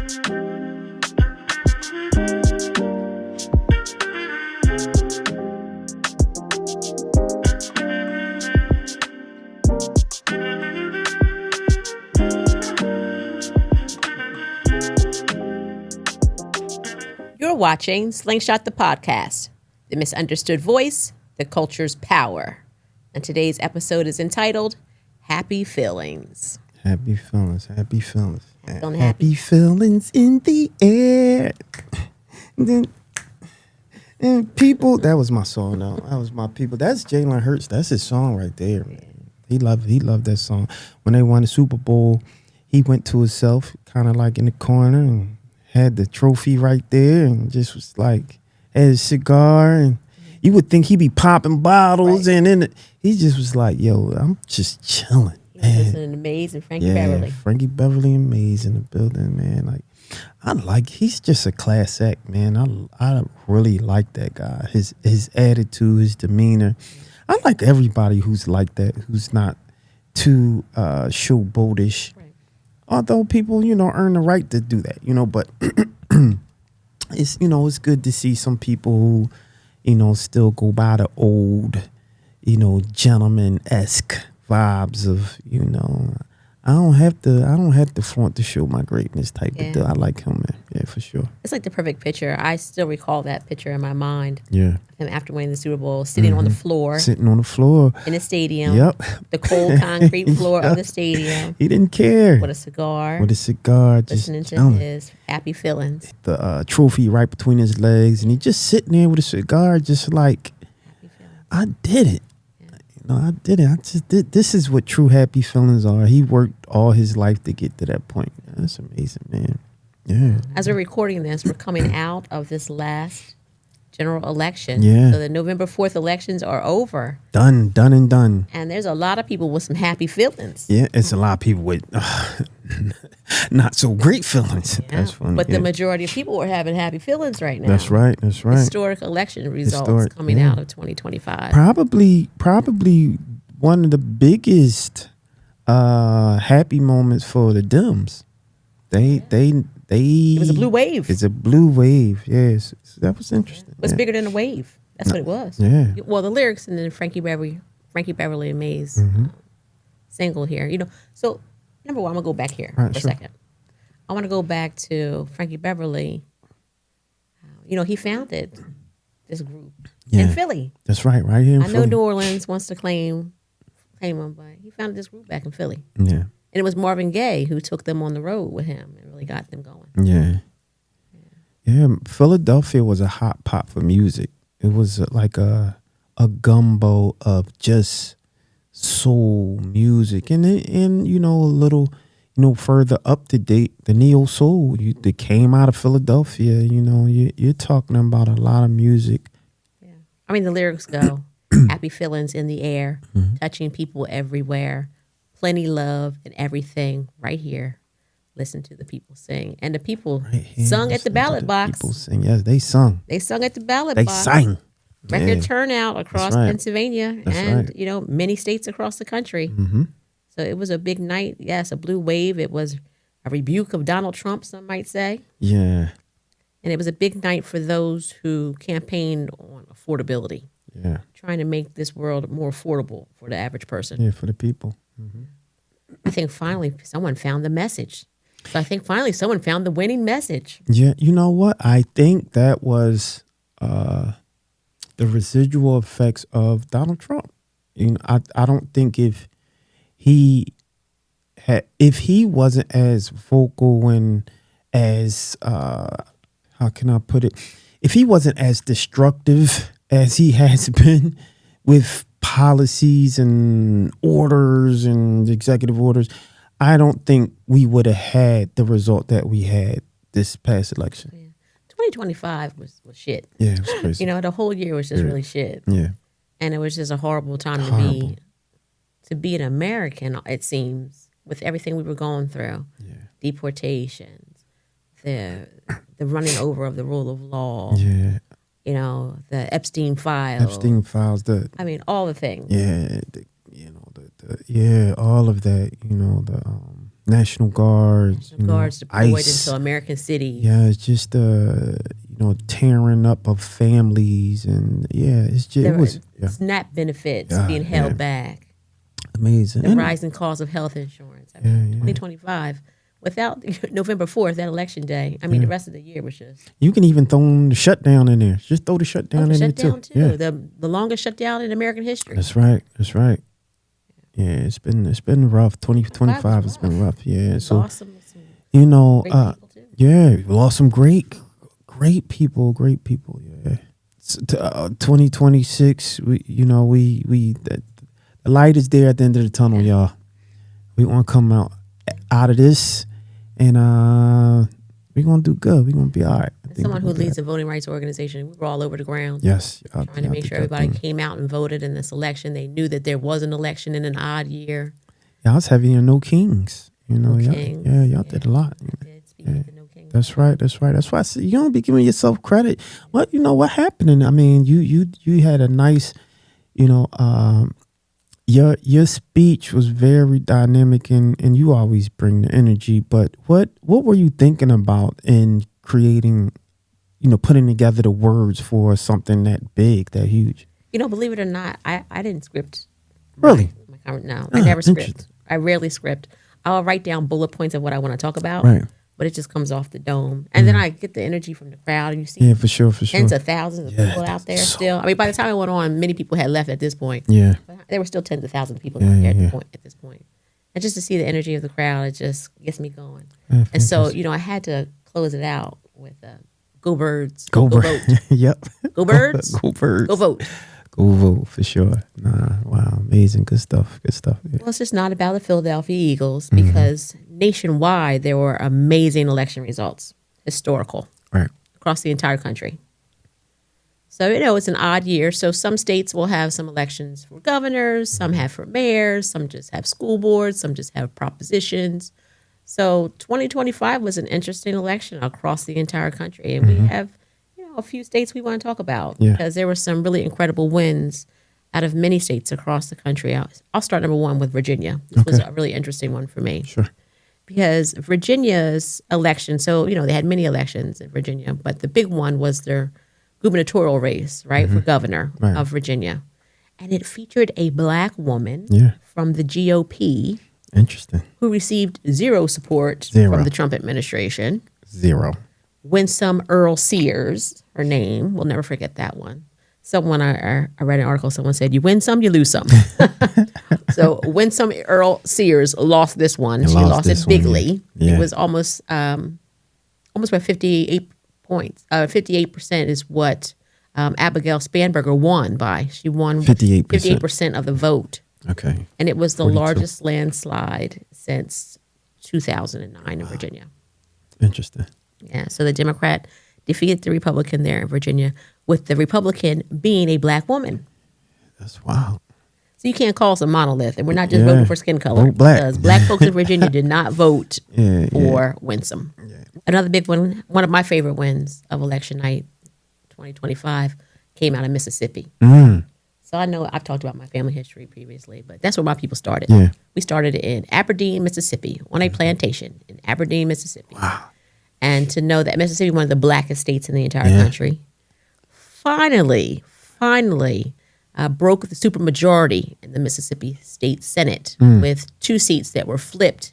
You're watching Slingshot The Podcast, the misunderstood voice, the culture's power. And today's episode is entitled Happy Feelings. Happy feelings, happy feelings. Feeling happy feelings in the air. And people, that was my song though. That was my people. That's Jalen Hurts. That's his song right there, man. He loved that song. When they won the Super Bowl, he went to himself, kind of like in the corner, and had the trophy right there, and just was like, had a cigar, and you would think he'd be popping bottles, right. And then he just was like, yo, I'm just chilling. He was an amazing Frankie Beverly. Frankie Beverly and Mays in the building, man. Like, he's just a class act, man. I really like that guy. His attitude, his demeanor. I like everybody who's like that, who's not too showboatish. Right. Although people, earn the right to do that, but it's, it's good to see some people who, still go by the old, gentleman-esque vibes of, I don't have to flaunt to show my greatness type of deal. I like him, man. Yeah, for sure. It's like the perfect picture. I still recall that picture in my mind. Yeah. Him after winning the Super Bowl, sitting on the floor. Sitting on the floor. In the stadium. Yep. The cold concrete floor of the stadium. He didn't care. With a cigar. Just listening to his happy feelings. The trophy right between his legs. And he just sitting there with a cigar, just like, I did it. I did it. I just did. This is what true happy feelings are. He worked all his life to get to that point. That's amazing, man. Yeah. As we're recording this, we're coming out of this last general election. Yeah. So the November 4th elections are over. Done and done. And there's a lot of people with some happy feelings. Yeah, it's a lot of people with not so great feelings. Yeah. That's funny. But the majority of people are having happy feelings right now. That's right. Historic election results coming out of 2025. Probably one of the biggest happy moments for the Dems. It was a blue wave. It's a blue wave. Yes, so that was interesting. It was bigger than a wave. That's what it was. Yeah. Well, the lyrics in the Frankie Beverly and Mays single here. So number one, I'm gonna go back here for a second. I want to go back to Frankie Beverly. He founded this group in Philly. That's right here in Philly. I know New Orleans wants to claim him, but he founded this group back in Philly. Yeah. And it was Marvin Gaye who took them on the road with him and really got them going. Yeah. Philadelphia was a hot pot for music. It was like a gumbo of just soul music, and a little, further up to date, the neo soul that came out of Philadelphia. You're talking about a lot of music. Yeah, I mean the lyrics go, happy feelings in the air, touching people everywhere. Plenty love and everything right here. Listen to the people sing. And the people sung at the ballot box. People sing. Yes, they sung. They sung at the ballot box. They sang. Record turnout across Pennsylvania and, many states across the country. Mm-hmm. So it was a big night. Yes, a blue wave. It was a rebuke of Donald Trump, some might say. Yeah. And it was a big night for those who campaigned on affordability. Yeah. Trying to make this world more affordable for the average person. Yeah, for the people. Mm-hmm. I think finally someone found the message. So I think finally someone found the winning message. Yeah, you know what? I think that was the residual effects of Donald Trump. I don't think if he wasn't as vocal and as how can I put it? If he wasn't as destructive as he has been with policies and orders and executive orders, I don't think we would have had the result that we had this past election. Yeah. 2025 was shit. Yeah, it was crazy. The whole year was just really shit. Yeah. And it was just a horrible time to be an American, it seems, with everything we were going through. Yeah. Deportations, the running over of the rule of law. Yeah. The Epstein files. All the things. Yeah, all of that. National Guards, deployed ICE. into American cities. Yeah, it's just tearing up of families, and it was SNAP benefits being held back. Amazing. The rising cost of health insurance. 2025, without November 4th, that election day. The rest of the year was just. You can even throw the shutdown in there. Just throw the shutdown in there too. Yeah. The longest shutdown in American history. That's right. Yeah, it's been rough. 2025 has been rough. Yeah, so awesome. we lost some great people. Yeah, 2026. The light is there at the end of the tunnel, y'all. We want to come out of this, and we're gonna do good. We're gonna be all right. As someone who leads a voting rights organization, we were all over the ground. Yes, trying to make sure everybody came out and voted in this election. They knew that there was an election in an odd year. Yeah, I was having no kings. Y'all did a lot. No kings. That's right. That's why I said you don't be giving yourself credit. What happened? You had a nice, your speech was very dynamic, and you always bring the energy. But what were you thinking about in creating, putting together the words for something that big, that huge? Believe it or not, I didn't script. Really? No, I never script. I rarely script. I'll write down bullet points of what I want to talk about. Right. But it just comes off the dome. And then I get the energy from the crowd, and you see for sure. tens of thousands of people out there still. By the time I went on, many people had left at this point. Yeah. But there were still tens of thousands of people out there at this point. And just to see the energy of the crowd, it just gets me going. And so, I had to close it out with go Birds. Go vote. Yep. Go Birds. Go Birds. Go vote. Go vote, for sure. Wow, amazing. Good stuff. Yeah. Well, it's just not about the Philadelphia Eagles, because nationwide there were amazing election results, historical, right, across the entire country. So, it's an odd year. So some states will have some elections for governors, some have for mayors, some just have school boards, some just have propositions. So 2025 was an interesting election across the entire country. And we have a few states we want to talk about, because there were some really incredible wins out of many states across the country. I'll start number one with Virginia. This was a really interesting one for me. Sure. Because Virginia's election, so, they had many elections in Virginia, but the big one was their gubernatorial race, right, for governor of Virginia. And it featured a black woman from the GOP. Interesting. Who received zero support from the Trump administration. Zero. Winsome Earl Sears, her name, we'll never forget that one. Someone, I read an article, someone said, you win some, you lose some. So Winsome Earl Sears lost this one. She lost it bigly. It was almost by 58 points. 58% is what Abigail Spanberger won by. She won 58% of the vote. Okay. And it was the largest landslide since 2009 in Virginia. Interesting. Yeah, so the Democrat defeated the Republican there in Virginia, with the Republican being a black woman. That's wild. So you can't call us a monolith, and we're not just voting for skin color. Vote black. Because black folks in Virginia did not vote for Winsome. Yeah. Another big one of my favorite wins of election night, 2025, came out of Mississippi. So I know I've talked about my family history previously, but that's where my people started. Yeah. We started in Aberdeen, Mississippi, on a plantation in Aberdeen, Mississippi. Wow. And to know that Mississippi, one of the blackest states in the entire country, finally broke the supermajority in the Mississippi State Senate with 2 seats that were flipped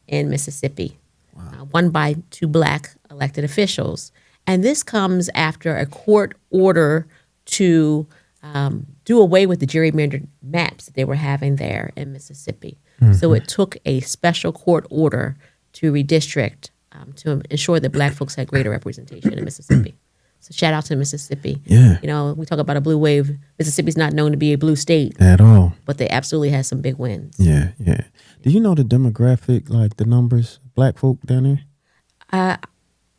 in Mississippi, one by 2 black elected officials. And this comes after a court order to do away with the gerrymandered maps that they were having there in Mississippi. So it took a special court order to redistrict to ensure that black folks had greater representation in Mississippi. So shout out to Mississippi. Yeah. We talk about a blue wave. Mississippi's not known to be a blue state. At all. But they absolutely had some big wins. Yeah. Do you know the demographic, like the numbers, black folk down there?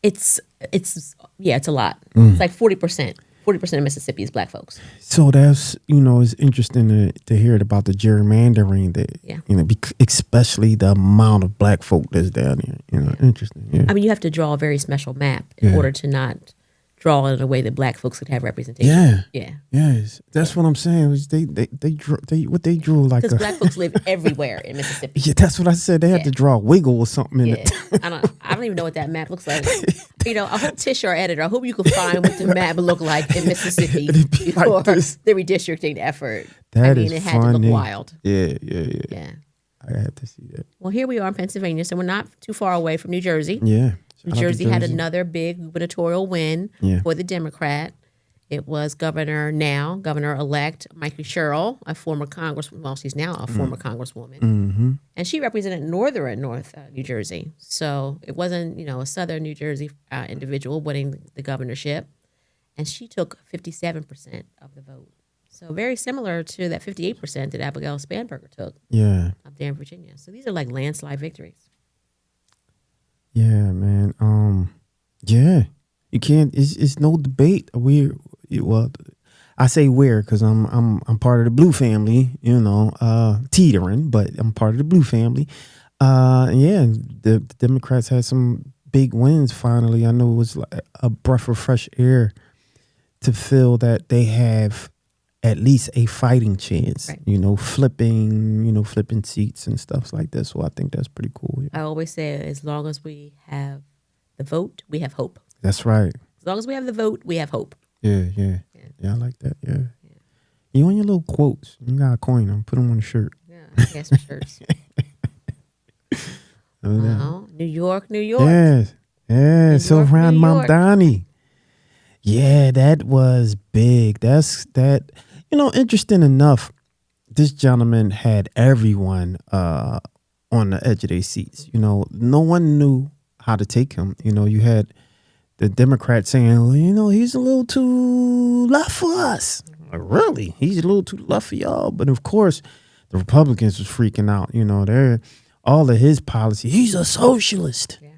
It's a lot. It's like 40%. 40% of Mississippi is black folks. So that's, it's interesting to hear about the gerrymandering that, especially the amount of black folk that's down there. Interesting. Yeah. You have to draw a very special map in order to not draw it in a way that black folks could have representation. Yes. That's what I'm saying. Was they drew like because black folks live everywhere in Mississippi. Yeah, that's what I said. They had to draw a wiggle or something in it. I don't even know what that map looks like. I hope Tish, our editor, I hope you can find what the map would look like in Mississippi before like the redistricting effort. It had to look wild. Yeah. I had to see that. Well, here we are in Pennsylvania, so we're not too far away from New Jersey. Yeah. New Jersey had another big gubernatorial win for the Democrat. It was Governor-elect Mikey Sherrill, a former congresswoman. Well, she's now a former congresswoman. Mm-hmm. And she represented North New Jersey. So it wasn't, a Southern New Jersey individual winning the governorship. And she took 57% of the vote. So very similar to that 58% that Abigail Spanberger took up there in Virginia. So these are like landslide victories. Yeah, man. You can't. It's no debate. I say we're because I'm part of the Blue family. Teetering, but I'm part of the Blue family. The Democrats had some big wins. Finally, I know it was like a breath of fresh air to feel that they have at least a fighting chance. Right. Flipping seats and stuff like that. So I think that's pretty cool. I always say, as long as we have the vote, we have hope. That's right. As long as we have the vote, we have hope. Yeah, I like that. Yeah. You on your little quotes? You got a coin them. Put them on the shirt. Yeah, I got some shirts. New York. Yes. So around Mamdani. Yeah, that was big. That's that. Interesting enough, this gentleman had everyone on the edge of their seats. No one knew how to take him. You had the Democrats saying, he's a little too left for us. Like, really? He's a little too left for y'all. But of course, the Republicans was freaking out. They're all of his policy. He's a socialist. Yeah.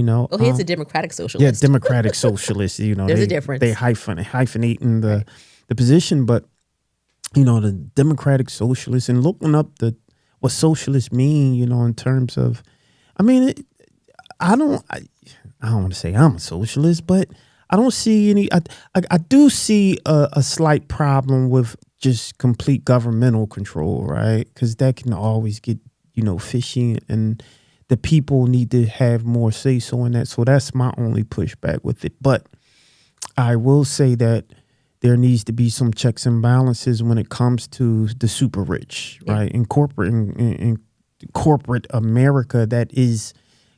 Well, he's a democratic socialist. Yeah, democratic socialist. There's a difference. They hyphenating the position, but the democratic socialist and looking up what socialists mean. In terms of, I don't want to say I'm a socialist, but I don't see any. I do see a slight problem with just complete governmental control, right? Because that can always get fishy, and the people need to have more say so in that. So that's my only pushback with it. But I will say that there needs to be some checks and balances when it comes to the super rich, right? In corporate America that is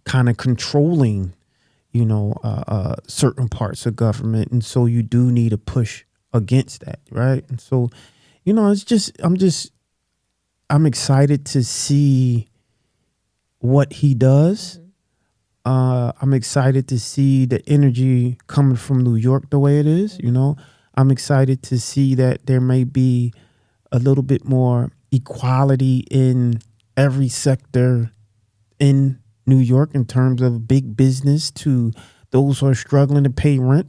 kind of controlling, certain parts of government. And so you do need a push against that, right? And so, I'm excited to see what he does. I'm excited to see the energy coming from New York the way it is, I'm excited to see that there may be a little bit more equality in every sector in New York in terms of big business to those who are struggling to pay rent.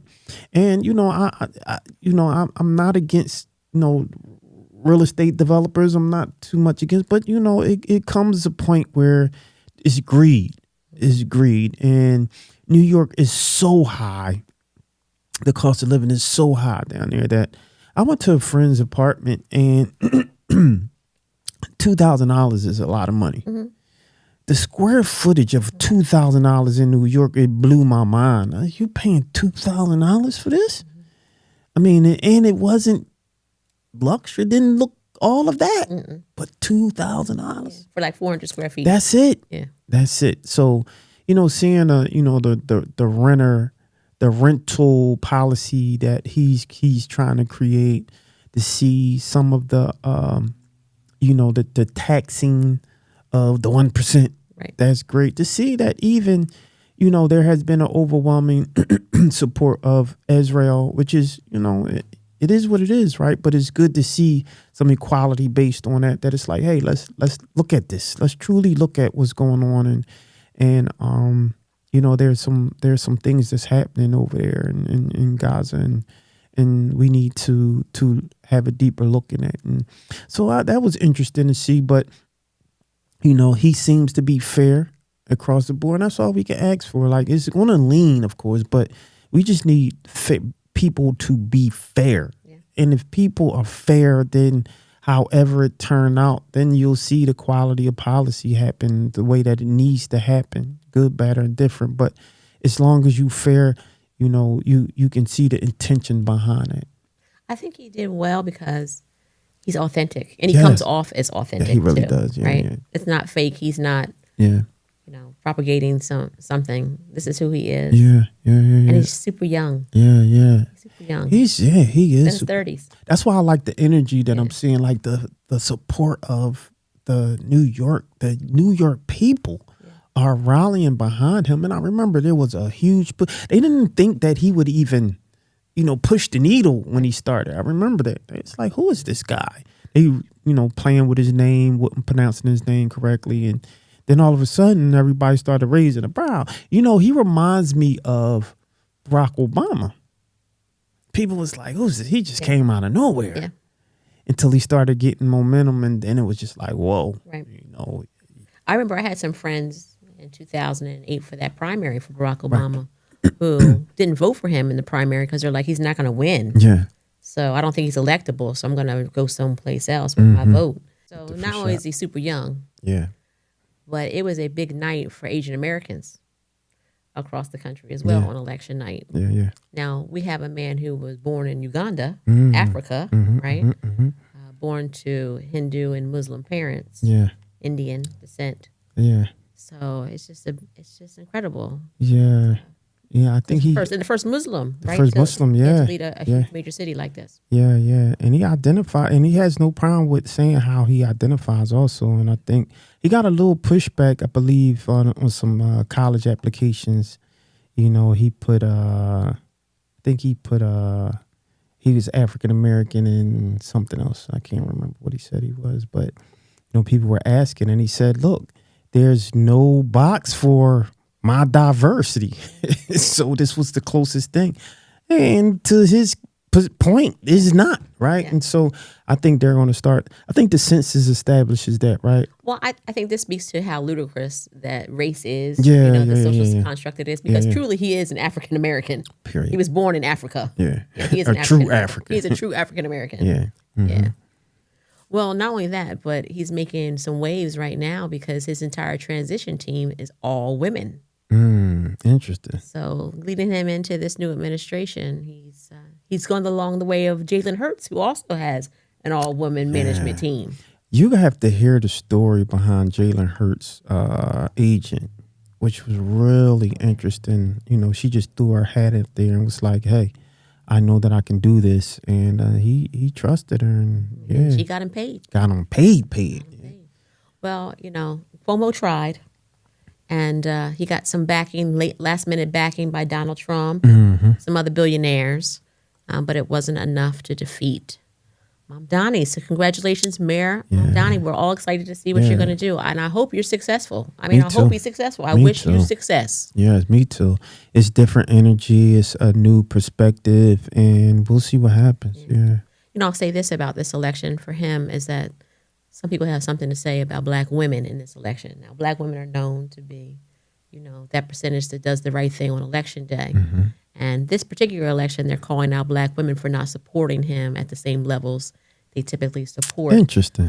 And, I'm not against, real estate developers. I'm not too much against, but, it comes to a point where it's greed. And New York is so high. The cost of living is so high down there that I went to a friend's apartment and $2,000 is a lot of money. Mm-hmm. The square footage of $2,000 in New York, it blew my mind. Are you paying $2,000 for this? Mm-hmm. And it wasn't luxury. It didn't look all of that, but $2,000 for like 400 square feet. That's it. Yeah, that's it. So, seeing the rental policy that he's trying to create, to see some of the the taxing of the 1%. Right. That's great to see that. Even there has been an overwhelming support of Israel, which is it is what it is, right? But it's good to see some equality based on that. That it's like, hey, let's look at this. Let's truly look at what's going on, and there's some things that's happening over there in Gaza, and we need to have a deeper look in it. And so that was interesting to see. But he seems to be fair across the board, and that's all we can ask for. Like, it's going to lean, of course, but We just need people to be fair. Yeah. And if people are fair, then however it turned out, then you'll see the quality of policy happen the way that it needs to happen, good, bad, or different. But as long as you fair, you know, you can see the intention behind it. I think he did well because he's authentic, and he comes off as authentic. Yeah, he really too, does. Yeah, right? Yeah. It's not fake. He's not. Yeah. You know, propagating something. This is who he is. Yeah. And he's super young. Yeah. He's super young. He is. In his 30s. That's why I like the energy that I'm seeing, like the support of the New York people are rallying behind him. And I remember there was a huge, they didn't think that he would even, you know, push the needle when he started. I remember that. It's like, who is this guy? They, you know, playing with his name, wasn't pronouncing his name correctly. And then all of a sudden, everybody started raising a brow. You know, he reminds me of Barack Obama. People was like, who's this? He just came out of nowhere. Yeah. Until he started getting momentum, and then it was just like, whoa. Right. You know. I remember I had some friends in 2008 for that primary for Barack Obama who didn't vote for him in the primary because they're like, he's not going to win. Yeah. So I don't think he's electable, so I'm going to go someplace else with my vote. So not only is he super young. Yeah. But it was a big night for Asian Americans across the country as well on election night. Yeah. Now, we have a man who was born in Uganda, Africa, right? Born to Hindu and Muslim parents. Yeah. Indian descent. Yeah. So it's just incredible. Yeah. Yeah, I think the first Muslim, right? First Muslim, to lead a huge major city like this. Yeah. And he has no problem with saying how he identifies also. And I think he got a little pushback, I believe, on some college applications. You know, he was African American and something else. I can't remember what he said he was, but you know, people were asking, and he said, "Look, there's no box for my diversity." So this was the closest thing, and to his point, is not right. And so I think they're going to start. I think the census establishes that, right? Well, I think this speaks to how ludicrous that race is. The social construct it is, because truly he is an African American. Period. He was born in Africa. Yeah, he is a true African. He's a true African American. Yeah. Well, not only that, but he's making some waves right now because his entire transition team is all women. Interesting. So leading him into this new administration, he's gone along the way of Jalen Hurts, who also has an all-woman management team. You have to hear the story behind Jalen Hurts' agent, which was really interesting. You know, she just threw her hat up there and was like, "Hey, I know that I can do this," and he trusted her, and she got him paid. Got him paid. Well, you know, Cuomo tried. And he got some last minute backing by Donald Trump, some other billionaires, but it wasn't enough to defeat Mamdani. So congratulations, Mayor Mamdani. We're all excited to see what you're going to do. And I hope you're successful. I hope he's successful. I wish you success. Yes, me too. It's different energy. It's a new perspective, and we'll see what happens. Yeah. You know, I'll say this about this election for him is that some people have something to say about Black women in this election. Now, Black women are known to be, you know, that percentage that does the right thing on election day. And this particular election, they're calling out Black women for not supporting him at the same levels they typically support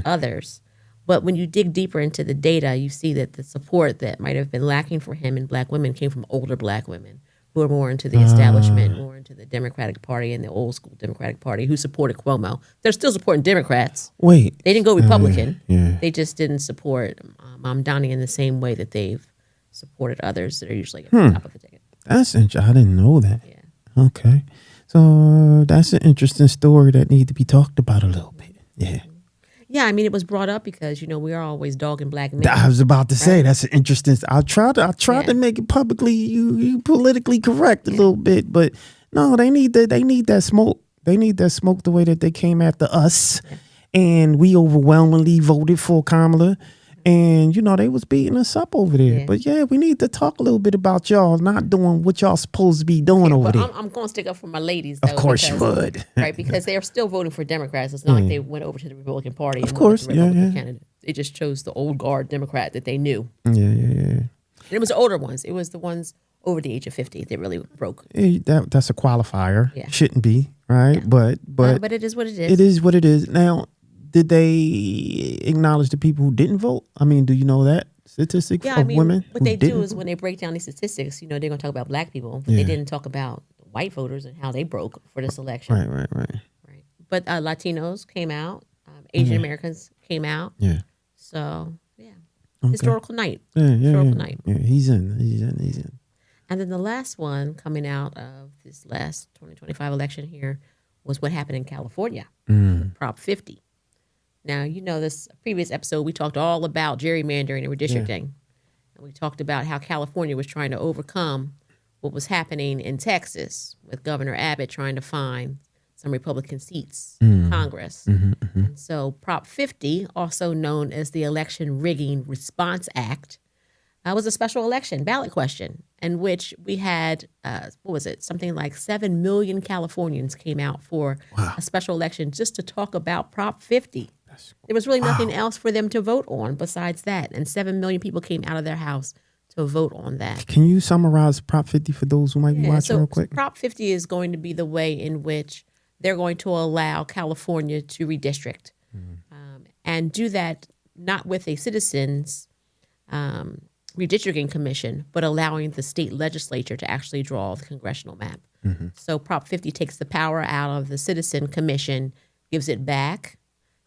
others. But when you dig deeper into the data, you see that the support that might have been lacking for him in Black women came from older Black women who are more into the establishment, more into the Democratic Party and the old school Democratic Party, who supported Cuomo. They're still supporting Democrats. Wait. They didn't go Republican. They just didn't support Mamdani in the same way that they've supported others that are usually at the top of the ticket. That's interesting. I didn't know that. Yeah. Okay. So that's an interesting story that needs to be talked about a little bit. Yeah. Yeah, I mean, it was brought up because, you know, we are always dogging Black men. I was about to say, that's an interesting. I tried to make it publicly, you politically correct a little bit, but no, they need that smoke. They need that smoke the way that they came after us, and we overwhelmingly voted for Kamala, and you know they was beating us up over there. Yeah. But we need to talk a little bit about y'all not doing what y'all supposed to be doing over there. I'm going to stick up for my ladies, though. Of course you would. Right, because they are still voting for Democrats. It's not like they went over to the Republican Party. Of course, candidate. They just chose the old guard Democrat that they knew. Yeah. And it was the older ones. It was the ones over the age of 50 that really broke. That's a qualifier. Yeah. Shouldn't be, right? Yeah. But it is what it is. It is what it is. Now, did they acknowledge the people who didn't vote? I mean, do you know that statistic of women? What they do is when they break down these statistics, they're going to talk about black people, but they didn't talk about white voters and how they broke for this election. Right. But Latinos came out, Asian Americans came out. Yeah. So, historical night. Historical night. Yeah, he's in. And then the last one coming out of this last 2025 election here was what happened in California, Prop 50. Now, this previous episode, we talked all about gerrymandering and redistricting. And we talked about how California was trying to overcome what was happening in Texas with Governor Abbott trying to find some Republican seats in Congress. And so Prop 50, also known as the Election Rigging Response Act, was a special election ballot question in which we had, something like 7 million Californians came out for a special election just to talk about Prop 50. There was really nothing else for them to vote on besides that. And 7 million people came out of their house to vote on that. Can you summarize Prop 50 for those who might be watching real quick? Prop 50 is going to be the way in which they're going to allow California to redistrict and do that not with a citizens redistricting commission, but allowing the state legislature to actually draw the congressional map. So Prop 50 takes the power out of the citizen commission, gives it back,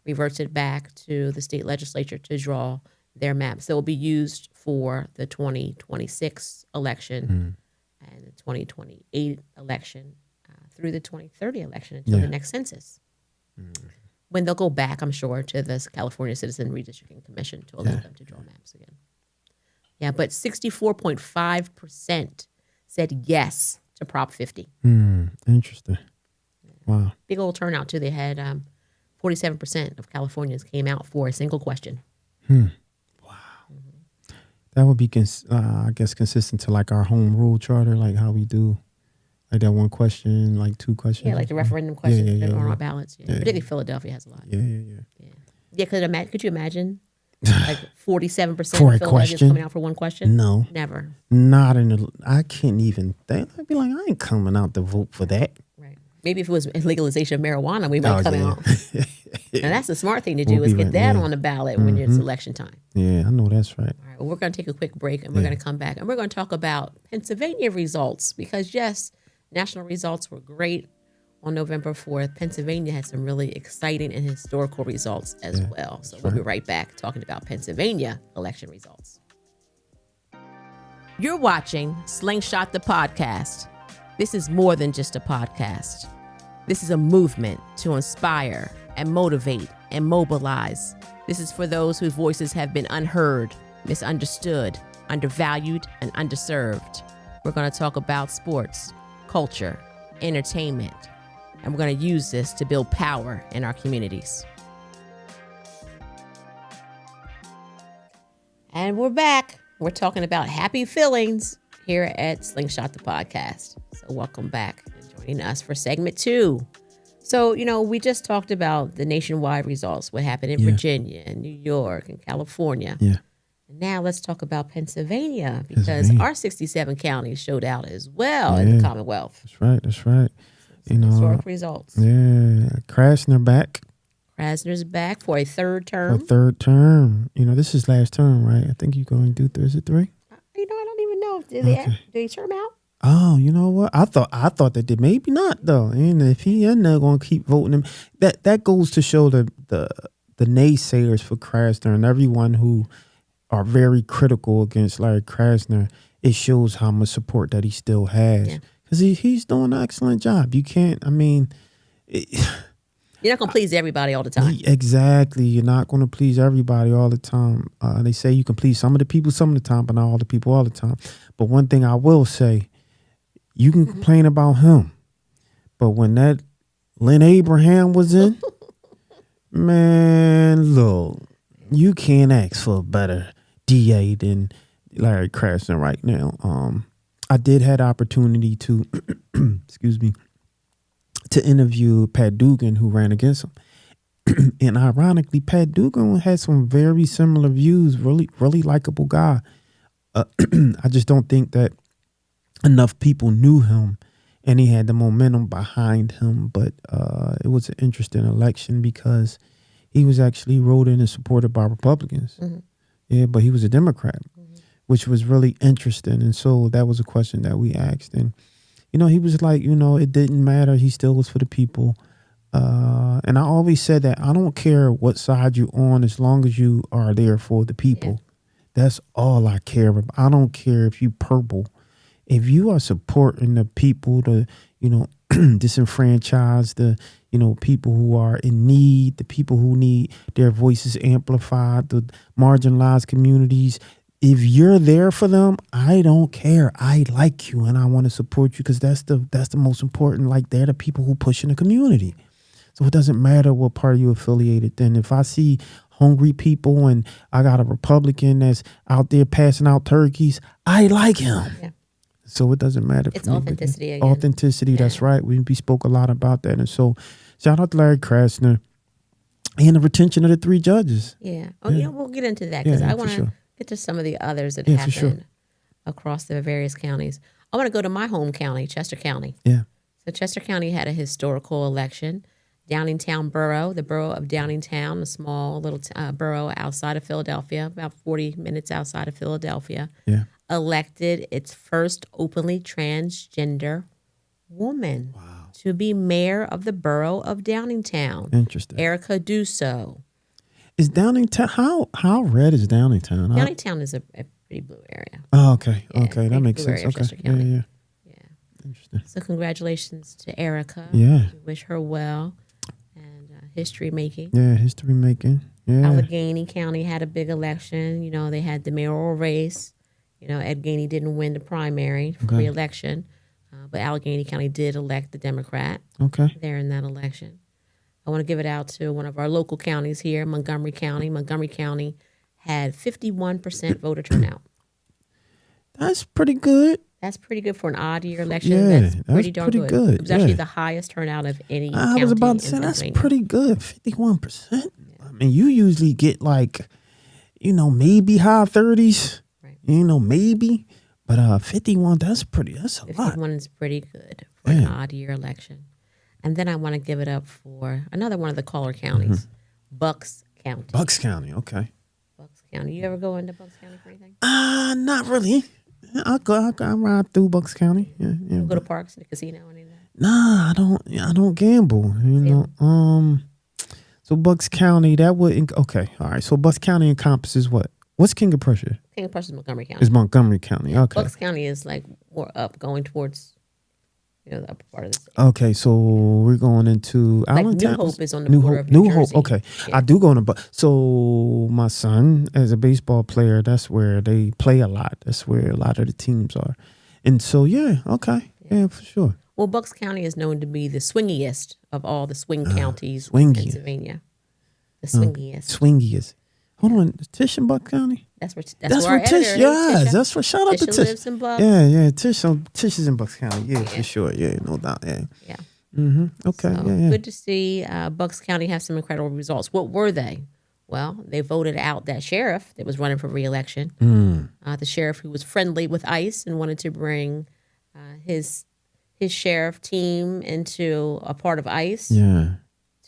reverts it back to the state legislature to draw their maps. So it will be used for the 2026 election and the 2028 election through the 2030 election until the next census. When they'll go back, I'm sure, to the California Citizen Redistricting Commission to allow them to draw maps again. Yeah, but 64.5% said yes to Prop 50. Interesting. Wow. Big old turnout, too. They had 47% of Californians came out for a single question. Wow. That would be, I guess, consistent to like our home rule charter, like how we do, like that one question, like two questions. Yeah, like the referendum questions that are on our ballots. Yeah. Particularly Philadelphia has a lot. Yeah. Could you imagine? Like 47% of Philadelphians coming out for one question? No. Never. Not in the, I can't even think. I'd be like, I ain't coming out to vote for that. Right. Maybe if it was legalization of marijuana, we might come out. And that's the smart thing to do is get that on the ballot when it's election time. Yeah, I know that's right. All right, well, we're going to take a quick break and we're going to come back and we're going to talk about Pennsylvania results because, yes, national results were great on November 4th. Pennsylvania had some really exciting and historical results as well. So we'll be right back talking about Pennsylvania election results. You're watching Slingshot the Podcast. This is more than just a podcast. This is a movement to inspire and motivate and mobilize. This is for those whose voices have been unheard, misunderstood, undervalued, and underserved. We're going to talk about sports, culture, entertainment, and we're going to use this to build power in our communities. And we're back. We're talking about happy feelings here at Slingshot the Podcast. So welcome back and joining us for segment 2. So, we just talked about the nationwide results, what happened in Virginia and New York and California. Yeah. And now let's talk about Pennsylvania because our 67 counties showed out as well in the Commonwealth. That's right. Historic results. Yeah. Krasner back. Krasner's back for a third term. This is last term, right? I think you're going to do, is it 3? I don't even know. Did they term out? Oh, you know what? I thought that they maybe not though. And if he isn't going to keep voting him, that goes to show the naysayers for Krasner and everyone who are very critical against Larry Krasner. It shows how much support that he still has because he's doing an excellent job. You can't. I mean, you're not going to please everybody all the time. Exactly. You're not going to please everybody all the time. They say you can please some of the people some of the time, but not all the people all the time. But one thing I will say. You can complain about him, but when that Lynn Abraham was in, man, look, you can't ask for a better DA than Larry Krasner right now. I did have the opportunity to, to interview Pat Dugan, who ran against him. And ironically, Pat Dugan had some very similar views, really, really likable guy. I just don't think that enough people knew him and he had the momentum behind him. But it was an interesting election because he was actually wrote in and supported by Republicans. Mm-hmm. Yeah, but he was a Democrat, which was really interesting. And so that was a question that we asked. And, he was like, it didn't matter. He still was for the people. And I always said that I don't care what side you're on as long as you are there for the people. Yeah. That's all I care about. I don't care if you purple. If you are supporting the people, the, disenfranchised, the, people who are in need, the people who need their voices amplified, the marginalized communities, if you're there for them, I don't care. I like you and I want to support you because that's the most important. Like, they're the people who push in the community. So it doesn't matter what party you're affiliated. Then if I see hungry people and I got a Republican that's out there passing out turkeys, I like him. Yeah. So it doesn't matter. It's authenticity again. Authenticity, yeah. That's right. We spoke a lot about that. And so shout out to Larry Krasner and the retention of the 3 judges. Yeah. Oh, yeah. We'll get into that because I want to get to some of the others that happen across the various counties. I want to go to my home county, Chester County. Yeah. So Chester County had a historical election. Downingtown Borough, the borough of Downingtown, a small little borough outside of Philadelphia, about 40 minutes outside of Philadelphia, elected its first openly transgender woman to be mayor of the borough of Downingtown. Interesting. Erica Dusso. Is Downingtown, how red is Downingtown? Downingtown is a pretty blue area. Oh, okay. Yeah, okay, that makes sense. Okay. Yeah. Interesting. So congratulations to Erica. Yeah. We wish her well. History making. Yeah, history making. Yeah. Allegheny County had a big election. They had the mayoral race. Ed Gainey didn't win the primary for re-election, but Allegheny County did elect the Democrat. Okay. There in that election. I want to give it out to one of our local counties here, Montgomery County. Montgomery County had 51% voter turnout. That's pretty good. That's pretty good for an odd year election. Yeah, that's pretty darn good. It was actually the highest turnout of any county. I was about to say, that's pretty good, 51%. Yeah. I mean, you usually get like, maybe high 30s, right. Maybe. But 51, that's a lot. 51 is pretty good for an odd year election. And then I want to give it up for another one of the caller counties, Bucks County. Bucks County, okay. Bucks County. You ever go into Bucks County for anything? Not really. I ride through Bucks County. Yeah. You go to parks, the casino, any of that? Nah, I don't gamble. So Bucks County, that would okay. All right. So Bucks County encompasses what? What's King of Prussia? King of Prussia is Montgomery County. It's Montgomery County. Okay. Bucks County is like more up, going towards the upper part of the state. Okay, so we're going into Allentown. New Hope is on the border of New Jersey. Hope. Okay, yeah. I do go into so my son, as a baseball player, that's where they play a lot. That's where a lot of the teams are, and so yeah, for sure. Well, Bucks County is known to be the swingiest of all the swing counties in Pennsylvania. The swingiest. Swingiest. Hold on, Tish in Bucks County. That's where Tish. Yes, that's where. Shout out to Tish. Lives in Bucks. Yeah. Tish is in Bucks County. Yeah, for sure. Yeah, no doubt. Yeah. Mm-hmm. Okay. So, good to see Bucks County have some incredible results. What were they? Well, they voted out that sheriff that was running for re-election. The sheriff who was friendly with ICE and wanted to bring his sheriff team into a part of ICE. Yeah.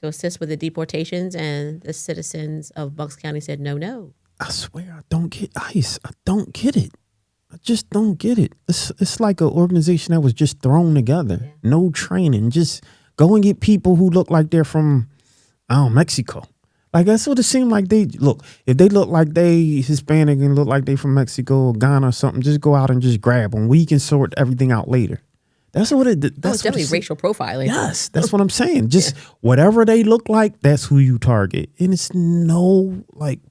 To assist with the deportations, and the citizens of Bucks County said no. I swear I don't get ICE. I don't get it. I just don't get it. It's like an organization that was just thrown together. Yeah. No training. Just go and get people who look like they're from, Mexico. Like, that's what it seemed like they look. If they look like they Hispanic and look like they from Mexico or Ghana or something, just go out and just grab them. We can sort everything out later. That's what it. That's definitely racial profiling. Yes, that's what I'm saying. Just whatever they look like, that's who you target, and it's no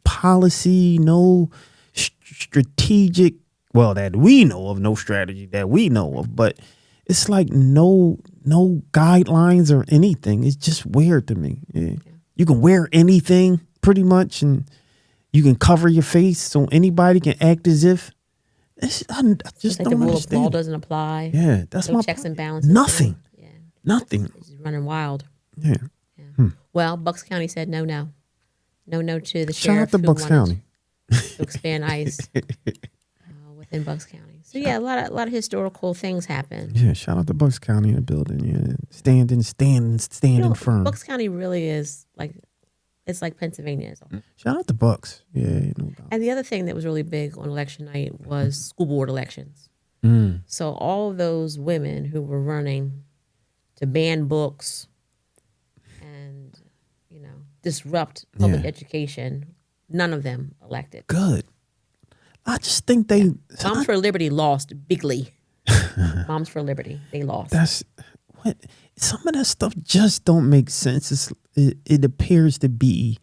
policy, no strategic. Well, that we know of, no strategy that we know of, but it's like no guidelines or anything. It's just weird to me. Yeah. You can wear anything pretty much, and you can cover your face so anybody can act as if. I just don't understand. The rule of law doesn't apply. Yeah, that's my checks and balances. Nothing. Yeah, nothing. It's running wild. Yeah. Well, Bucks County said no to the sheriff. Shout out to Bucks County to expand ICE within Bucks County. So yeah, a lot of historical things happen. Yeah, shout out to Bucks County in the building. Yeah, standing firm. Bucks County really is like, it's like Pennsylvania. Shout out to Bucks. Yeah, no doubt. And the other thing that was really big on election night was school board elections. So all of those women who were running to ban books and, disrupt public education, none of them elected. Good. I just think they... Moms for Liberty lost bigly. Moms for Liberty, they lost. That's what... Some of that stuff just don't make sense. It appears to be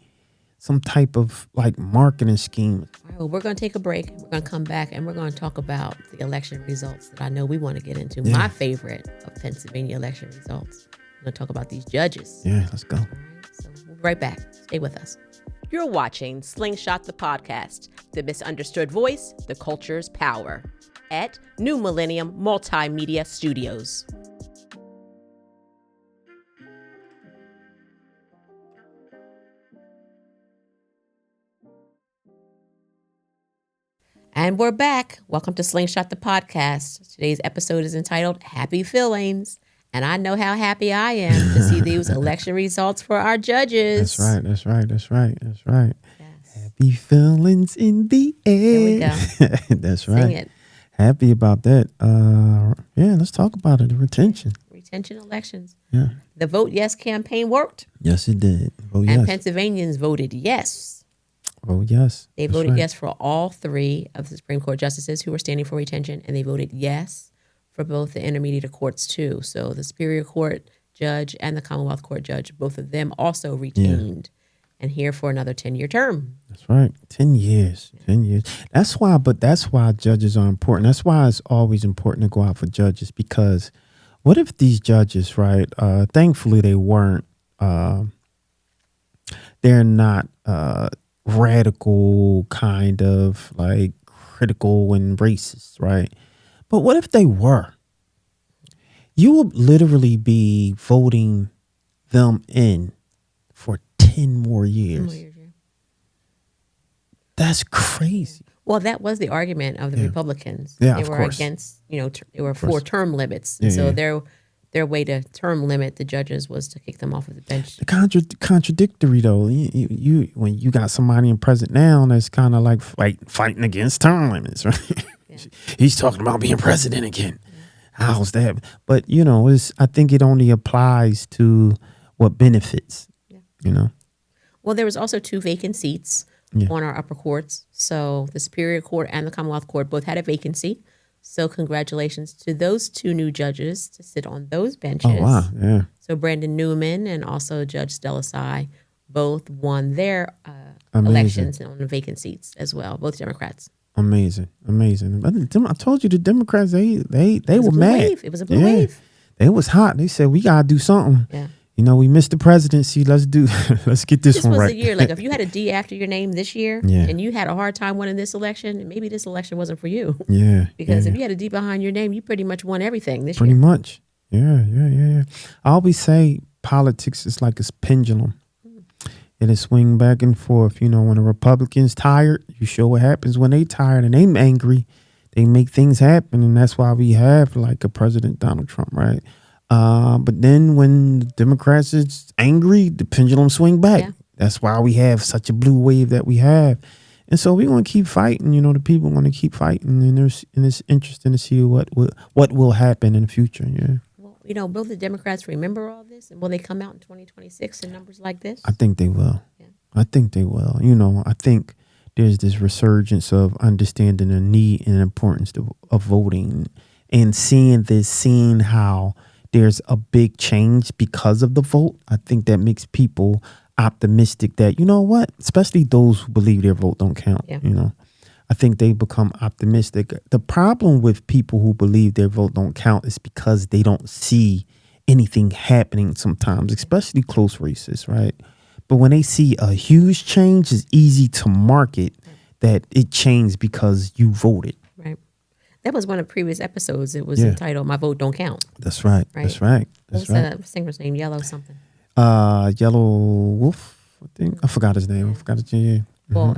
some type of like marketing scheme. All right, well, we're going to take a break. We're going to come back and we're going to talk about the election results that I know we want to get into. Yeah. My favorite of Pennsylvania election results. We're going to talk about these judges. Yeah, let's go. All right, so we'll be right back. Stay with us. You're watching Slingshot the Podcast, the misunderstood voice, the culture's power, at New Millennium Multimedia Studios. And we're back. Welcome to Slingshot the Podcast. Today's episode is entitled Happy Feelings. And I know how happy I am to see these election results for our judges. That's right. Yes. Happy feelings in the air. There we go. That's right. Sing it. Happy about that. Yeah, let's talk about it. The retention elections. Yeah. The Vote Yes campaign worked. Yes, it did. Vote and yes. Pennsylvanians voted yes. Oh, yes. They voted yes for all three of the Supreme Court justices who were standing for retention, and they voted yes for both the intermediate courts, too. So the Superior Court judge and the Commonwealth Court judge, both of them also retained and here for another 10-year term. That's right. 10 years. Yeah. 10 years. That's why judges are important. That's why it's always important to go out for judges, because what if these judges, right, thankfully they weren't, they're not radical, kind of like critical and racist, right? But what if they were? You would literally be voting them in for 10 more years. That's crazy. Well, that was the argument of the Republicans. Yeah, they were against, they were for term limits. Yeah, so their way to term limit the judges was to kick them off of the bench. The contradictory though, you when you got somebody in present now that's kind of like fighting against term limits, right? Yeah. He's talking about being president again. Yeah. How's that? But I think it only applies to what benefits. Yeah. Well, there was also 2 vacant seats on our upper courts. So the Superior Court and the Commonwealth Court both had a vacancy. So congratulations to those 2 new judges to sit on those benches. Oh, wow. Yeah. So Brandon Newman and also Judge Stella Sy both won their elections on the vacant seats as well, both Democrats. Amazing. I told you the Democrats, they were mad. It was a blue wave. It was hot. They said, we got to do something. Yeah. We missed the presidency. Let's get this one right. This was the year. Like if you had a D after your name this year and you had a hard time winning this election, maybe this election wasn't for you. Yeah. Because if you had a D behind your name, you pretty much won everything this year. Pretty much. Yeah. I always say politics is like a pendulum. It'll swing back and forth. When a Republican's tired, you show what happens when they tired and they angry. They make things happen. And that's why we have like a President Donald Trump, right? But then when the Democrats is angry, the pendulum swing back. Yeah. That's why we have such a blue wave that we have. And so we're going to keep fighting. The people want to keep fighting. And it's interesting to see what will happen in the future. Yeah. Well, will the Democrats remember all this? And will they come out in 2026 in numbers like this? I think they will. Yeah. I think they will. I think there's this resurgence of understanding the need and importance of voting and seeing how there's a big change because of the vote. I think that makes people optimistic that, especially those who believe their vote don't count, I think they become optimistic. The problem with people who believe their vote don't count is because they don't see anything happening sometimes, especially close races, right? But when they see a huge change, it's easy to market that it changed because you voted. Right. That was one of the previous episodes. It was entitled "My Vote Don't Count." That's right. That's right. What's the singer's name? Yellow something. Yellow Wolf. I think I forgot his name. I forgot his name. Well,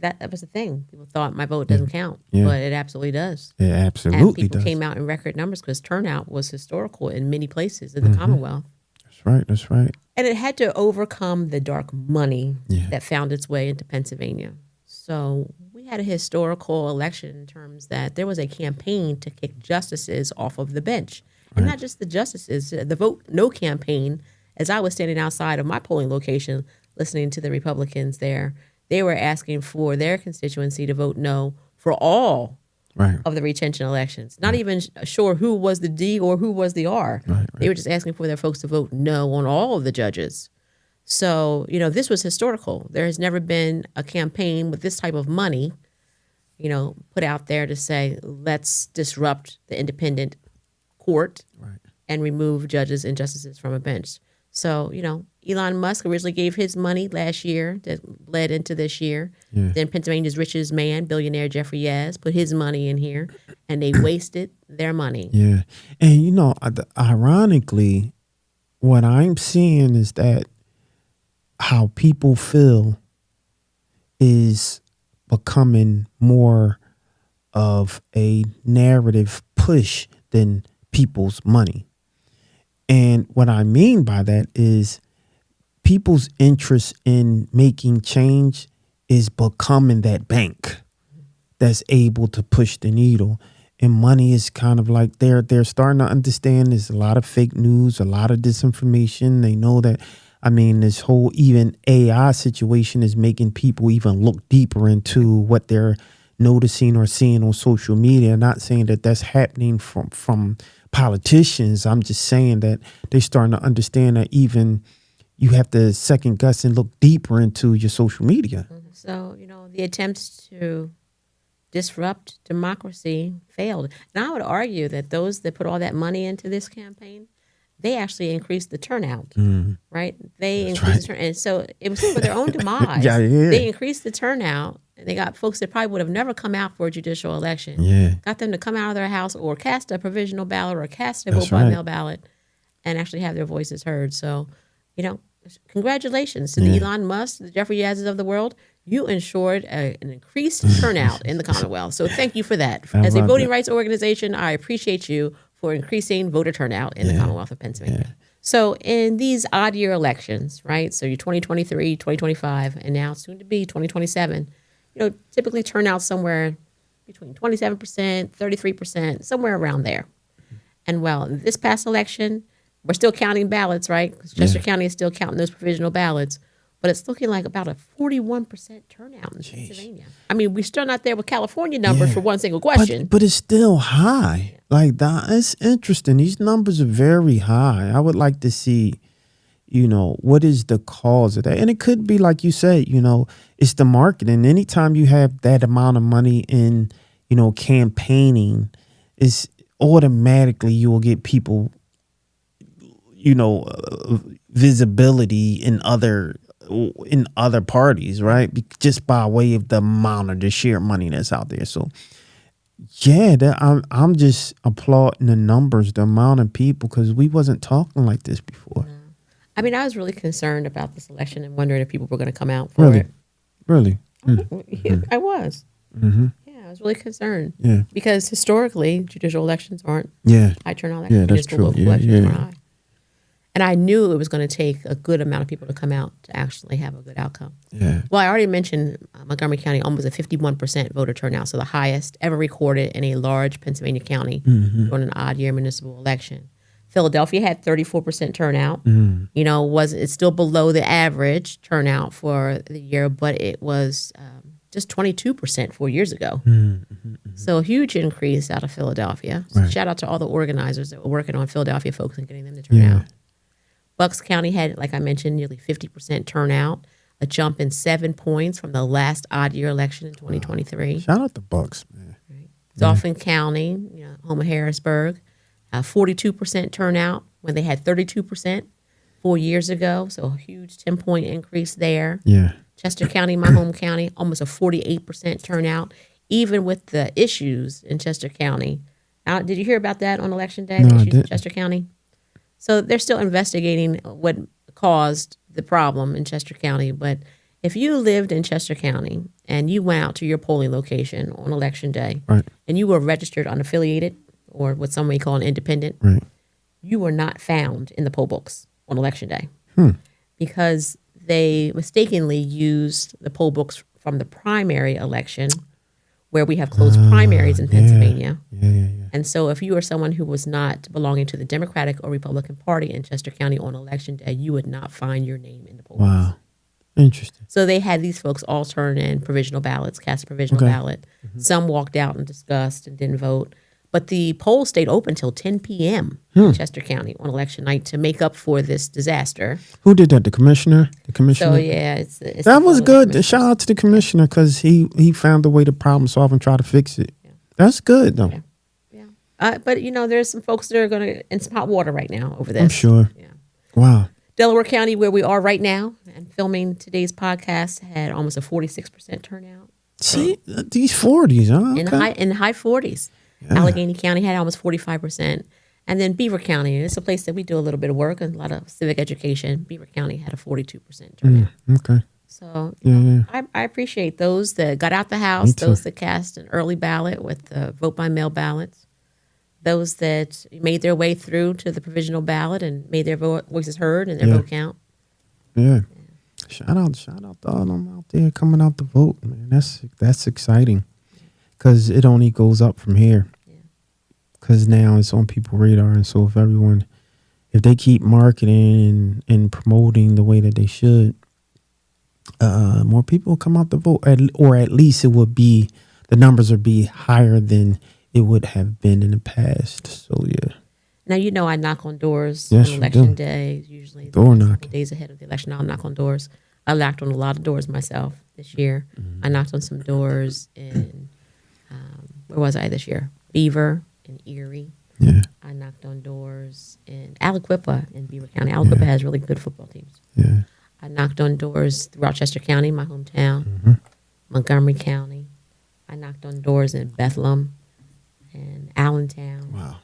that was the thing. People thought my vote doesn't count, but it absolutely does. It absolutely and people does. came out in record numbers because turnout was historical in many places in the Commonwealth. That's right. That's right. And it had to overcome the dark money that found its way into Pennsylvania. So we had a historical election in terms that there was a campaign to kick justices off of the bench. And not just the justices, the Vote No campaign. As I was standing outside of my polling location listening to the Republicans there, they were asking for their constituency to vote no for all of the retention elections. Not even sure who was the D or who was the R. They were just asking for their folks to vote no on all of the judges. So, this was historical. There has never been a campaign with this type of money, put out there to say, let's disrupt the independent court and remove judges and justices from a bench. So, Elon Musk originally gave his money last year that led into this year. Then Pennsylvania's richest man, billionaire Jeffrey Yazz, put his money in here, and they wasted their money. Yeah. And, ironically, what I'm seeing is that how people feel is becoming more of a narrative push than people's money. And what I mean by that is people's interest in making change is becoming that bank that's able to push the needle. And money is kind of like they're starting to understand there's a lot of fake news, a lot of disinformation. They know that, this whole even AI situation is making people even look deeper into what they're noticing or seeing on social media. Not saying that that's happening from politicians. I'm just saying that they're starting to understand that even you have to second guess and look deeper into your social media. So, the attempts to disrupt democracy failed. And I would argue that those that put all that money into this campaign, they actually increased the turnout, right? They increased the turnout. And so it was for their own demise. They increased the turnout. And they got folks that probably would have never come out for a judicial election. Got them to come out of their house or cast a provisional ballot or cast a vote by mail ballot and actually have their voices heard. So, congratulations to the Elon Musk, the Jeffrey Yazzes of the world. You ensured an increased turnout in the Commonwealth. So thank you for that. As a voting rights organization, I appreciate you for increasing voter turnout in the Commonwealth of Pennsylvania. So in these odd year elections, right? So your 2023, 2025, and now soon to be 2027, typically turn out somewhere between 27%, 33%, somewhere around there. And this past election, we're still counting ballots, right? Because Chester County is still counting those provisional ballots. But it's looking like about a 41% turnout in Pennsylvania. We're still not there with California numbers for one single question. But it's still high. Like that, it's interesting. These numbers are very high. I would like to see, what is the cause of that? And it could be, like you said, it's the marketing. Anytime you have that amount of money in, campaigning, it's automatically you will get people, visibility in other parties, right? Just by way of the amount of the sheer money that's out there. So, I'm just applauding the numbers, the amount of people, because we wasn't talking like this before. I was really concerned about this election and wondering if people were going to come out for it. Really? I was. Yeah, I was really concerned. Yeah. Because historically, judicial elections aren't high turnout elections. Yeah, that's true. Elections aren't high. And I knew it was going to take a good amount of people to come out to actually have a good outcome. Yeah. Well, I already mentioned Montgomery County almost a 51% voter turnout, so the highest ever recorded in a large Pennsylvania county during an odd year municipal election. Philadelphia had 34% turnout. It's still below the average turnout for the year, but it was just 22% 4 years ago. So a huge increase out of Philadelphia. So shout out to all the organizers that were working on Philadelphia folks and getting them to turn out. Bucks County had, like I mentioned, nearly 50% turnout, a jump in 7 points from the last odd year election in 2023. Shout out to Bucks, man. Dauphin County, home of Harrisburg, 42% turnout when they had 32% 4 years ago. So a huge 10-point increase there. Yeah. Chester County, my home county, almost a 48% turnout, even with the issues in Chester County. Did you hear about that on Election Day, the issues in Chester County? So they're still investigating what caused the problem in Chester County, but if you lived in Chester County and you went out to your polling location on election day, right, and you were registered unaffiliated or what some may call an independent, right, you were not found in the poll books on election day because they mistakenly used the poll books from the primary election where we have closed primaries in Pennsylvania. Yeah. And so if you were someone who was not belonging to the Democratic or Republican Party in Chester County on election day, you would not find your name in the poll books. Wow. Interesting. So they had these folks all turn in provisional ballots, cast a provisional ballot. Some walked out and discussed and didn't vote. But the polls stayed open till 10 p.m. in Chester County on election night to make up for this disaster. Who did that? The commissioner? The commissioner? So, yeah. It's that was good. Shout out to the commissioner because he found a way to problem solve and try to fix it. Yeah. That's good, though. Yeah. But, there's some folks that are going to in some hot water right now over this. I'm sure. Yeah. Wow. Delaware County, where we are right now, and filming today's podcast, had almost a 46% turnout. See, these 40s, huh? Okay. In the high 40s. Yeah. Allegheny County had almost 45%. And then Beaver County, it's a place that we do a little bit of work and a lot of civic education. Beaver County had a 42% turnout. Okay. So I appreciate those that got out the house, those that cast an early ballot with the vote by mail ballots, those that made their way through to the provisional ballot and made their voices heard and their vote count. Yeah. Shout out to all them out there coming out to vote, man. That's exciting. Because it only goes up from here. Because now it's on people's radar. And so if they keep marketing and promoting the way that they should, more people will come out to vote. Or at least the numbers would be higher than it would have been in the past. So, yeah. Now, I knock on doors on election day. Usually door knocking. Days ahead of the election, I'll knock on doors. I knocked on a lot of doors myself this year. I knocked on some doors in... where was I this year? Beaver and Erie. Yeah. I knocked on doors in Aliquippa in Beaver County. Aliquippa has really good football teams. Yeah. I knocked on doors throughout Chester County, my hometown, Montgomery County. I knocked on doors in Bethlehem and Allentown. Wow.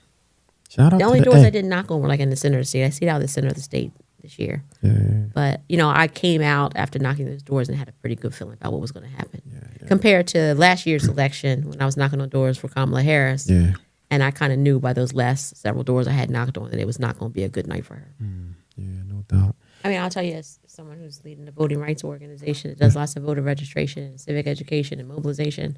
Shout out the only doors I didn't knock on were like in the center of the state. I stayed out of the center of the state this year. Yeah. But, I came out after knocking those doors and had a pretty good feeling about what was going to happen. Compared to last year's election when I was knocking on doors for Kamala Harris. Yeah. And I kind of knew by those last several doors I had knocked on that it was not going to be a good night for her. Yeah, no doubt. I mean, I'll tell you, as someone who's leading a voting rights organization that does lots of voter registration and civic education and mobilization,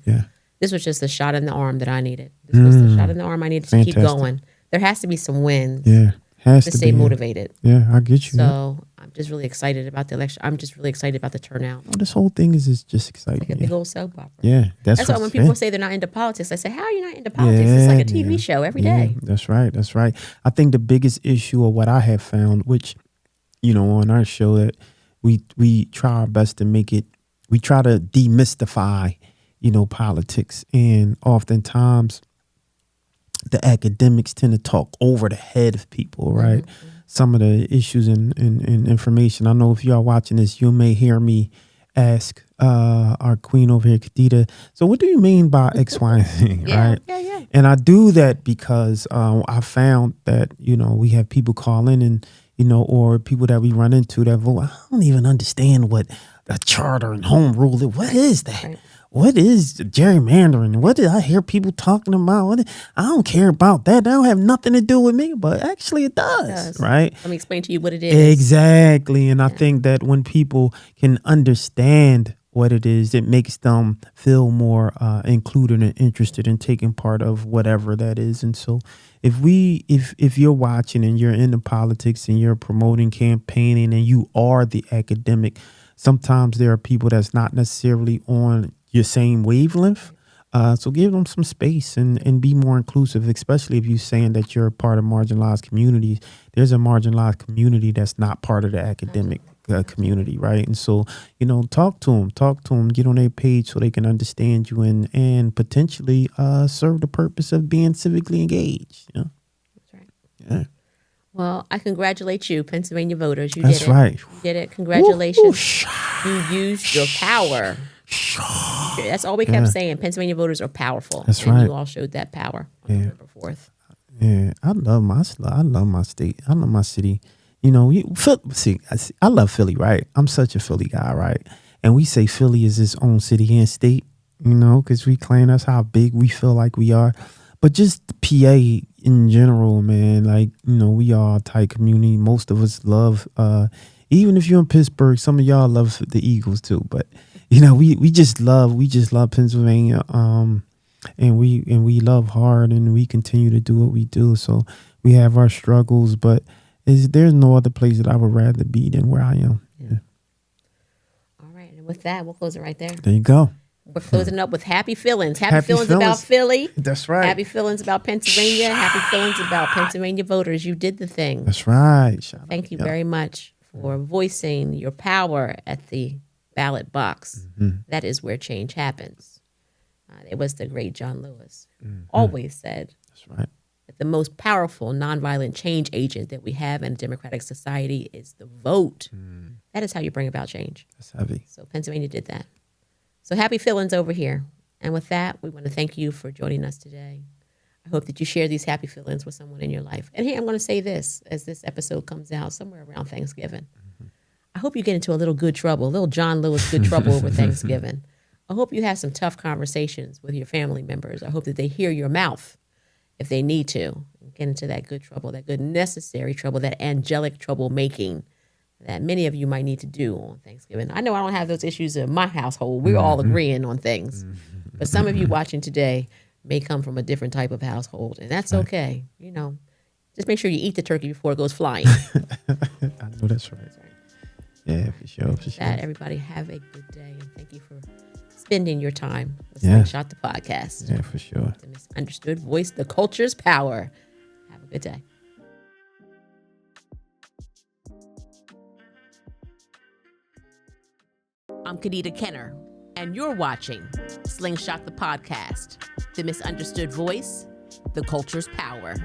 this was just a shot in the arm that I needed. This was the shot in the arm I needed to keep going. There has to be some wins to stay motivated. Yeah, I get you. So I'm just really excited about the election. I'm just really excited about the turnout. Oh, this whole thing is just exciting. Like a big old soap opera. Yeah, that's why when people say they're not into politics, I say, how are you not into politics? It's like a TV show every day. That's right. I think the biggest issue of what I have found, which, on our show, that we try our best to make it, we try to demystify, politics. And oftentimes the academics tend to talk over the head of people, right? Some of the issues and information. I know if you are watching this, you may hear me ask our queen over here, Kadida, so what do you mean by X, Y, and Z, right? Yeah. And I do that because I found that, we have people call in and, or people that we run into that vote. I don't even understand what a charter and home rule is. What is that? Right. What is gerrymandering? What did I hear people talking about? I don't care about that. That don't have nothing to do with me, but actually it does, right? Let me explain to you what it is. Exactly. And I think that when people can understand what it is, it makes them feel more included and interested in taking part of whatever that is. And so if you're watching and you're into politics and you're promoting campaigning and you are the academic, sometimes there are people that's not necessarily on your same wavelength. So give them some space and be more inclusive, especially if you're saying that you're a part of marginalized communities. There's a marginalized community that's not part of the academic community, right? And so, talk to them, get on their page so they can understand you and potentially serve the purpose of being civically engaged. That's right. Yeah. Well, I congratulate you, Pennsylvania voters. You That's did it. Right. You did it. Congratulations. You used your power. That's all we kept saying. Pennsylvania voters are powerful. That's and right. You all showed that power on November 4th. Yeah, I love my state. I love my city. I love Philly, right? I'm such a Philly guy, right? And we say Philly is its own city and state, you know, because we claim that's how big we feel like we are. But just PA in general, man, like, you know, we are a tight community. Most of us love, even if you're in Pittsburgh, some of y'all love the Eagles too. But, you know, we just love Pennsylvania. And we love hard, and we continue to do what we do. So we have our struggles, but there's no other place that I would rather be than where I am. Yeah. All right. And with that, we'll close it right there. There you go. We're closing up with happy feelings. Happy feelings about Philly. That's right. Happy feelings about Pennsylvania. Happy feelings about Pennsylvania voters. You did the thing. That's right. Thank you very much for voicing your power at the ballot box. Mm-hmm. That is where change happens. It was the great John Lewis always said. That's right. That the most powerful nonviolent change agent that we have in a democratic society is the vote. That is how you bring about change. That's heavy. So Pennsylvania did that. So happy feelings over here. And with that, we want to thank you for joining us today. I hope that you share these happy feelings with someone in your life. And here, I'm going to say this as this episode comes out somewhere around Thanksgiving. I hope you get into a little good trouble, a little John Lewis good trouble over Thanksgiving. I hope you have some tough conversations with your family members. I hope that they hear your mouth if they need to. Get into that good trouble, that good necessary trouble, that angelic troublemaking that many of you might need to do on Thanksgiving. I know I don't have those issues in my household. We're all agreeing on things. But some of you watching today may come from a different type of household, and that's okay. You know, just make sure you eat the turkey before it goes flying. I know that's right. Yeah, for sure. That, everybody have a good day, and thank you for spending your time with Slingshot The Podcast. Yeah, for sure. The misunderstood voice, the culture's power. Have a good day. I'm Kadida Kenner, and you're watching Slingshot The Podcast, the misunderstood voice, the culture's power.